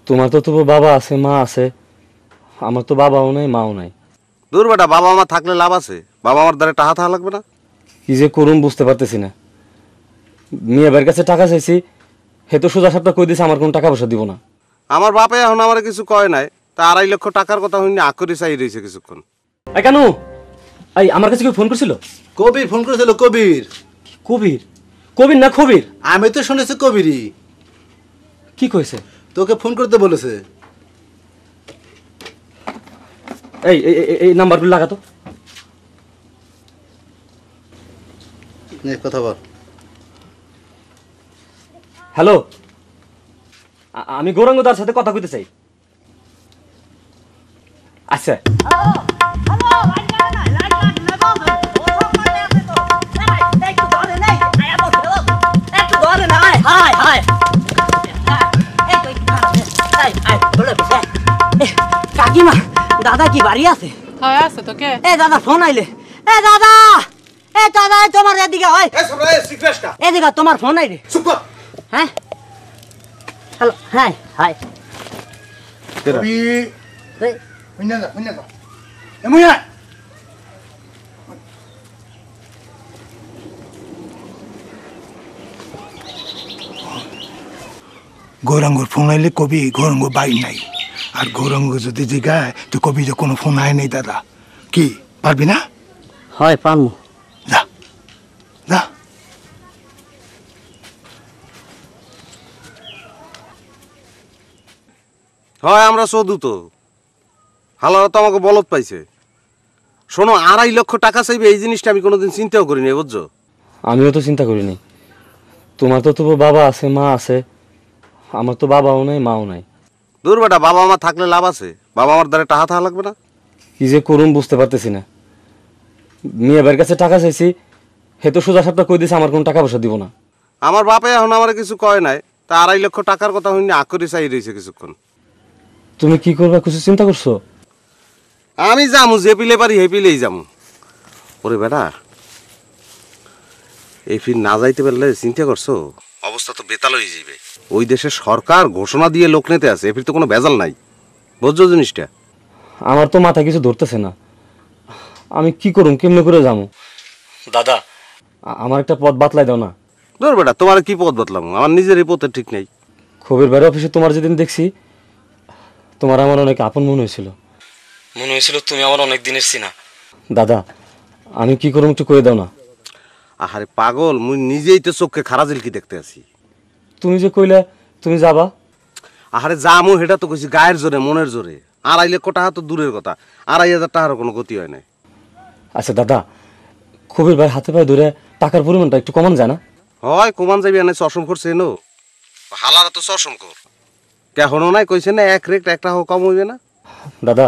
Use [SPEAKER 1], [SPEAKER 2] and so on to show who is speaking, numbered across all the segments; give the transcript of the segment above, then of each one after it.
[SPEAKER 1] তোমার তো তবু বাবা আছে, মা আছে, আমার তো বাবাও নাই মাও নাই।
[SPEAKER 2] দূর বেটা, বাবা মা থাকলে লাভ আছে? বাবা আমার দ্বারা টাকা থাকা লাগবে না?
[SPEAKER 1] কি যে করুন বুঝতে পারতেছি না। মিয়া ভাইয়ের কাছে টাকা চাইছি, হে তো সোজা সাপটা কই দিছে আমার কোনো টাকা পয়সা দিব না।
[SPEAKER 2] আমার বাপে এখন আমার কিছু কয় নাই, তা 2.5 লক্ষ টাকার কথা হইনি আকরি চাই রয়েছে কিছুক্ষণ।
[SPEAKER 1] এই কেন এই আমার কাছে কেউ ফোন করছিল?
[SPEAKER 3] কবির ফোন করেছিল। কবির?
[SPEAKER 1] কবির? কবির না খবির?
[SPEAKER 3] আমি তো শুনেছি কবিরই।
[SPEAKER 1] কি কইছে?
[SPEAKER 3] তোকে ফোন করতে বলেছে।
[SPEAKER 1] এই এই নাম্বারগুলো লাগা তো।
[SPEAKER 3] কথা বল।
[SPEAKER 1] হ্যালো, আমি গৌরাঙ্গদার সাথে কথা কইতে চাই। আচ্ছা
[SPEAKER 4] কাকিমা, দাদা কি বাড়ি আছে?
[SPEAKER 5] হ্যাঁ আছে তো। কে?
[SPEAKER 4] এ দাদা ফোন আইলে। এ দাদা, এ দাদা তোমার এদিকে হয়। এদিকে তোমার ফোন আইলে। হ্যাঁ হ্যালো, হ্যাঁ হাই।
[SPEAKER 6] গৌরাঙ্গর ফোন আইলে কবি গৌরাঙ্গ বাড়ি নাই। আর গৌরাঙ্গ যদি জিগায় তো কবি যে কোনো ফোন আয় নেই। দাদা কি পারবি না?
[SPEAKER 4] হয় পারমু।
[SPEAKER 6] যা যা।
[SPEAKER 2] হয় আমরা চোদু তো, হালারা তো আমাকে বলত পাইছে। শোনো, 2.5 লক্ষ টাকা চাইবে এই জিনিসটা আমি কোনোদিন চিন্তাও করিনি, বুঝছো?
[SPEAKER 1] আমিও তো চিন্তা করিনি। তোমার তো তবু বাবা আছে, মা আছে, আমার তো বাবাও নাই মাও নাই।
[SPEAKER 2] দূর বেটা, বাবা মা থাকলে লাভ আছে? বাবা আমার দ্বারা টাকা থাকা লাগবে না?
[SPEAKER 1] কি যে করুন বুঝতে পারতেছি না। মিয়া ভাইয়ের কাছে টাকা চাইছি, হে তো সোজা সাপটা কই দিছে আমার কোনো টাকা পয়সা দিব না।
[SPEAKER 2] আমার বাপে এখন আমার কিছু কয় নাই, তা 2.5 লক্ষ টাকার কথা হইনি আকরি চাই রয়েছে কিছুক্ষণ।
[SPEAKER 1] তুমি কি করবা কিছু চিন্তা করছো?
[SPEAKER 2] আমি যামু, যে পিলে পারি হে পিলেই যামু। ওরে বেটা, এই ফির না যাইতে পারলে চিন্তা করছো অবস্থা তো বেতাল হয়ে যাবে। ওই দেশের সরকার ঘোষণা দিয়ে লোক নিতে আছে, এফির তো কোনো ভেজাল নাই, বুঝছো জিনিসটা?
[SPEAKER 1] আমার তো মাথায় কিছু ধরতেছে না। আমি কি করুম, কেমনে করে যাবো? দাদা আমার একটা পথ বাতলাই দাও না।
[SPEAKER 2] ধর বেটা, তোমার কি পথ বাতলাম? আমার নিজের এই পথের ঠিক নেই।
[SPEAKER 1] খবির ভাইয়ের অফিসে তোমার যেদিন দেখছি, তোমার আমার অনেক আপন মনে হয়েছিল। তুমি আমার অনেক দিনের চিনা। দাদা আমি কি করুম একটু কয়ে দাও না।
[SPEAKER 2] আহারে পাগল, মুই নিজেই তো চোখে খারাজিল কি দেখতে আছি।
[SPEAKER 1] তুমি যে কইলে তুমি যাবা।
[SPEAKER 2] আহারে যামু সেটা তো কইছি গায়ের জোরে, মনের জোরে। 2.5 লক্ষ টাকা তো দূরের কথা, 2.500 টাকার কোনো গতি হয় নাই।
[SPEAKER 1] আচ্ছা দাদা, খবির ভাই হাতে পায়ে ধরে টাকার পরিমাণটা একটু কমান যায় না?
[SPEAKER 2] হয় কমান যাবি, এনে চশম করছে এনো হালারা তো চশম কর কেহনো নাই, কইছে না 1 রেট 1 টাকা কম হইবে না।
[SPEAKER 1] দাদা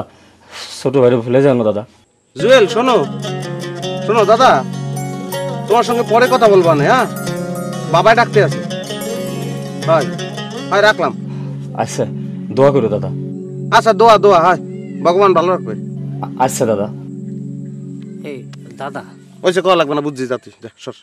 [SPEAKER 1] ছোট ভাইরে ভুলে যাও না দাদা।
[SPEAKER 2] জুয়েল শোনো, শোনো দাদা, তোমার সঙ্গে পরে কথা বলবা না। হ্যাঁ, বাবাই ডাকতে আছে। হয় হয় রাখলাম।
[SPEAKER 1] আচ্ছা দোয়া করো দাদা।
[SPEAKER 2] আচ্ছা দোয়া দোয়া, হয় ভগবান ভালো রাখবে।
[SPEAKER 1] আচ্ছা দাদা।
[SPEAKER 4] এই দাদা
[SPEAKER 2] ওইসে কওয়া লাগবে না, বুঝছি, যাচ্ছি, যা সর।